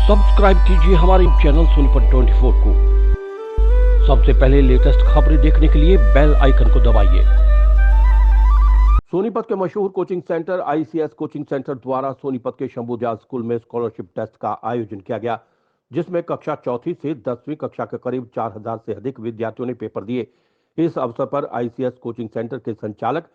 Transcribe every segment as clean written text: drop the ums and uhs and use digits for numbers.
Subscribe कीजिए हमारे channel Sonipat 24 को। सबसे पहले लेटेस्ट खबरें देखने के लिए बेल आइकन को दबाइए। सोनीपत के मशहूर coaching centre ICS coaching centre द्वारा सोनीपत के शंभुजाल स्कूल में स्कॉलरशिप टेस्ट का आयोजन किया गया, जिसमें कक्षा चौथी से 10वीं कक्षा के करीब 4000 से अधिक विद्यार्थियों ने पेपर दिए। इस अवसर पर आईसीएस कोचिंग सेंटर के संचालक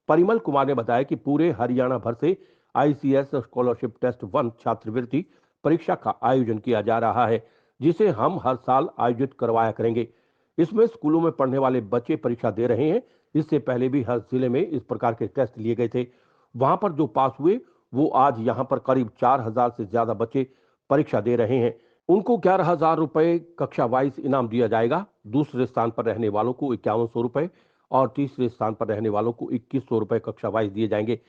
परिमल कुमार ने बताया कि पूरे हरियाणा भर से आईसीएस स्कॉलरशिप टेस्ट 1 छात्रवृत्ति परीक्षा का आयोजन किया जा रहा है, जिसे हम हर साल आयोजित करवाया करेंगे। इसमें स्कूलों में पढ़ने वाले बच्चे परीक्षा दे रहे हैं। इससे पहले भी हर जिले में इस प्रकार के टेस्ट लिए गए थे। वहां पर जो पास हुए वो आज यहां पर करीब 4000 से ज्यादा बच्चे परीक्षा दे रहे हैं। उनको 11,000 रुपए कक्षा वाइज इनाम दिया जाएगा। दूसरे स्थान पर रहने वालों को 5100 रुपए और तीसरे स्थान पर रहने वालों को 2100 रुपए कक्षा वाइज दिए जाएंगे।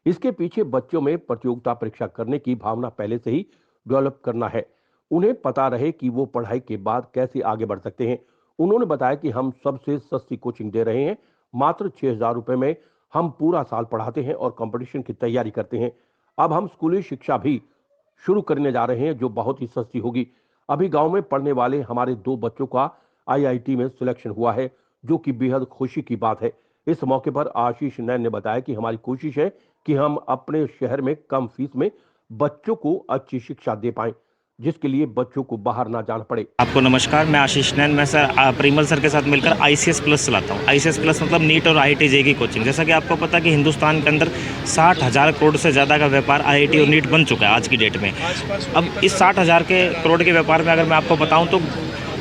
इसके पीछे बच्चों में प्रतियोगिता परीक्षा करने की भावना पहले से ही डेवलप करना है। उन्हें पता रहे कि वो पढ़ाई के बाद कैसे आगे बढ़ सकते हैं। उन्होंने बताया कि हम सबसे सस्ती कोचिंग दे रहे हैं। मात्र 6000 रुपए में हम पूरा साल पढ़ाते हैं और कंपटीशन की तैयारी करते हैं। अब हम स्कूली शिक्षा भी शुरू करने जा रहे हैं, जो बहुत ही सस्ती होगी। अभी गांव में पढ़ने वाले हमारे 2 बच्चों का आईआईटी में सिलेक्शन हुआ है, जो कि बेहद खुशी की बात है। इस मौके पर आशीष नैन ने बताया कि हमारी कोशिश है कि हम अपने शहर में कम फीस में बच्चों को अच्छी शिक्षा दे पाएं, जिसके लिए बच्चों को बाहर ना जाना पड़े। आपको नमस्कार, मैं आशीष नैन। मैं सर परिमल सर के साथ मिलकर आईसीएस प्लस चलाता हूँ। आईसीएस प्लस मतलब नीट और आईआईटी जेईई की कोचिंग। जैसा कि आपको पता है कि हिंदुस्तान के अंदर 60,000 करोड़ से ज़्यादा का व्यापार आईआईटी और नीट बन चुका है आज की डेट में। अब इस 60,000 करोड़ के व्यापार में अगर मैं आपको बताऊँ तो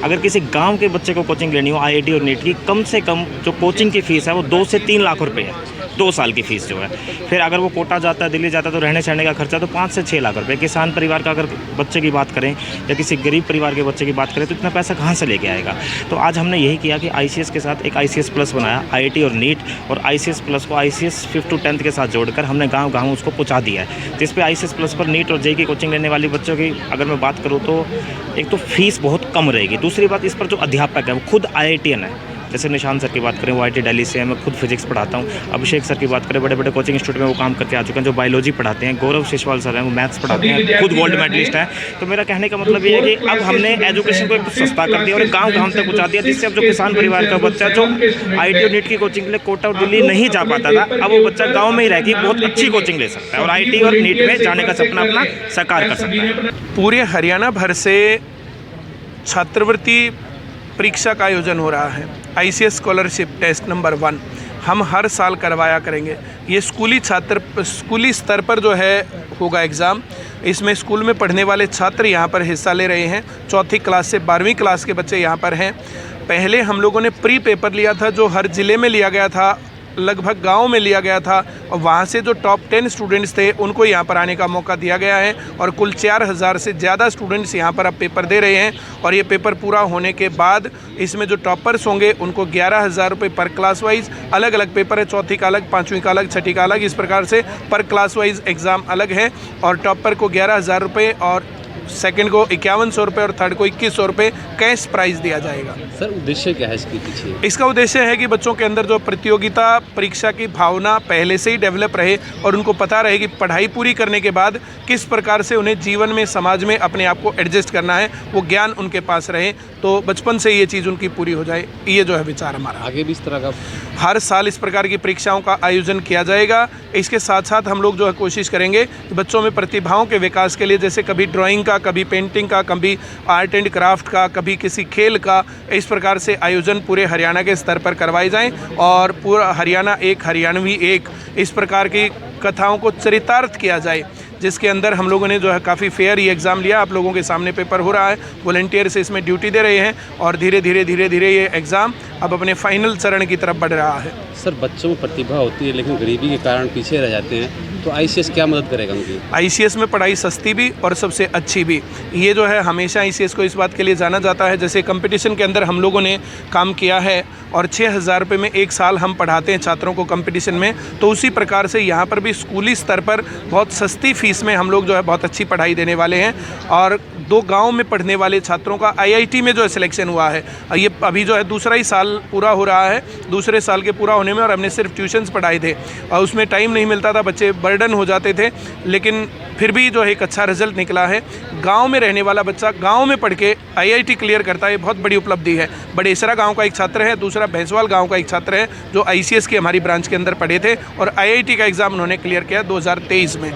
अगर किसी गांव के बच्चे को कोचिंग लेनी हो आईआईटी और नीट की, कम से कम जो कोचिंग की फ़ीस है वो 2 से 3 लाख रुपए है, 2 साल की फ़ीस जो है। फिर अगर वो कोटा जाता है, दिल्ली जाता है, तो रहने सहने का खर्चा तो 5 से 6 लाख रुपए। किसान परिवार का अगर बच्चे की बात करें या किसी गरीब परिवार के बच्चे की बात करें तो इतना पैसा कहाँ से लेके आएगा। तो आज हमने यही किया कि आईसीएस के साथ एक आईसीएस प्लस बनाया, आईआईटी और नीट और आईसीएस प्लस को आईसीएस 5th to 10th के साथ जोड़कर हमने गाँव उसको पहुँचा दिया है। तो इस पर आईसीएस प्लस पर नीट और जेईई की कोचिंग लेने वाले बच्चों की अगर मैं बात करूँ तो एक तो फीस बहुत कम रहेगी। दूसरी बात, इस पर जो अध्यापक है वो खुद आईआईटीएन है। जैसे निशान सर की बात करें, वो आईआईटी दिल्ली से है, मैं खुद फिजिक्स पढ़ाता हूँ। अभिषेक सर की बात करें, बड़े बड़े कोचिंग इंस्टीट्यूट में वो काम करके आ चुके हैं, जो बायोलॉजी पढ़ाते हैं। गौरव शिशवाल सर हैं, वो मैथ्स पढ़ाते हैं, खुद गोल्ड मेडलिस्ट हैं। तो मेरा कहने का मतलब ये है कि अब हमने एजुकेशन को एक सस्ता कर दिया और गाँव तक पहुँचा दिया, जिससे अब जो किसान परिवार का बच्चा जो आईआईटी और नीट की कोचिंग के लिए कोटा और दिल्ली नहीं जा पाता था, अब वो बच्चा गाँव में ही रह के बहुत अच्छी कोचिंग ले सकता है और आईआईटी और नीट में जाने का सपना अपना साकार कर सकता है। पूरे हरियाणा भर से छात्रवृत्ति परीक्षा का आयोजन हो रहा है। आईसीएस स्कॉलरशिप टेस्ट नंबर 1 हम हर साल करवाया करेंगे। ये स्कूली स्तर पर जो है होगा एग्ज़ाम। इसमें स्कूल में पढ़ने वाले छात्र यहाँ पर हिस्सा ले रहे हैं। 4th क्लास से 12वीं क्लास के बच्चे यहाँ पर हैं। पहले हम लोगों ने प्री पेपर लिया था, जो हर ज़िले में लिया गया था, लगभग गांव में लिया गया था, और वहां से जो टॉप 10 स्टूडेंट्स थे उनको यहां पर आने का मौका दिया गया है और कुल 4000 से ज़्यादा स्टूडेंट्स यहां पर अब पेपर दे रहे हैं। और ये पेपर पूरा होने के बाद इसमें जो टॉपर्स होंगे उनको 11,000 रुपये पर क्लास वाइज, अलग अलग पेपर है, 4th का अलग, 5वीं का अलग, 6ठी का अलग, इस प्रकार से पर क्लास वाइज एग्ज़ाम अलग है। और टॉपर को 11,000 रुपये और सेकंड को 5100 रुपये और थर्ड को 2100 रुपये कैश प्राइज दिया जाएगा। सर उद्देश्य क्या है इसके पीछे? इसका उद्देश्य है कि बच्चों के अंदर जो प्रतियोगिता परीक्षा की भावना पहले से ही डेवलप रहे और उनको पता रहे कि पढ़ाई पूरी करने के बाद किस प्रकार से उन्हें जीवन में, समाज में अपने आप को एडजस्ट करना है, वो ज्ञान उनके पास रहे, तो बचपन से ये चीज़ उनकी पूरी हो जाए। ये जो है विचार हमारा। आगे भी इस तरह का हर साल इस प्रकार की परीक्षाओं का आयोजन किया जाएगा। इसके साथ साथ हम लोग जो है कोशिश करेंगे कि बच्चों में प्रतिभाओं के विकास के लिए, जैसे कभी ड्राइंग का, कभी पेंटिंग का, कभी आर्ट एंड क्राफ्ट का, कभी किसी खेल का, इस प्रकार से आयोजन पूरे हरियाणा के स्तर पर करवाए जाएं और पूरा हरियाणा एक, हरियाणवी एक, इस प्रकार की कथाओं को चरितार्थ किया जाए, जिसके अंदर हम लोगों ने जो है काफ़ी फेयर ये एग्ज़ाम लिया। आप लोगों के सामने पेपर हो रहा है, वॉलंटियर से इसमें ड्यूटी दे रहे हैं और धीरे धीरे ये एग्ज़ाम अब अपने फाइनल चरण की तरफ बढ़ रहा है। सर बच्चों में प्रतिभा होती है लेकिन गरीबी के कारण पीछे रह जाते हैं, तो आईसीएस क्या मदद करेगा उनकी? आईसीएस में पढ़ाई सस्ती भी और सबसे अच्छी भी। ये जो है हमेशा आईसीएस को इस बात के लिए जाना जाता है, जैसे कंपटीशन के अंदर हम लोगों ने काम किया है और 6000 रुपये में 1 साल हम पढ़ाते हैं छात्रों को कंपटीशन में, तो उसी प्रकार से यहाँ पर भी स्कूली स्तर पर बहुत सस्ती फ़ीस में हम लोग जो है बहुत अच्छी पढ़ाई देने वाले हैं। और 2 गांव में पढ़ने वाले छात्रों का आईआईटी में जो है सिलेक्शन हुआ है। ये अभी जो है दूसरा ही साल पूरा हो रहा है, दूसरे साल के पूरा होने में, और हमने सिर्फ ट्यूशन्स पढ़ाए थे और उसमें टाइम नहीं मिलता था, बच्चे बर्डन हो जाते थे, लेकिन फिर भी जो है एक अच्छा रिजल्ट निकला है। गांव में रहने वाला बच्चा गांव में पढ़ के आईआईटी क्लियर करता है, ये बहुत बड़ी उपलब्धि है। बड़ेसरा गांव का एक छात्र है, दूसरा भैंसवाल गांव का एक छात्र है जो आईसीएस की हमारी ब्रांच के अंदर पढ़े थे और आईआईटी का एग्ज़ाम उन्होंने क्लियर किया 2023 में।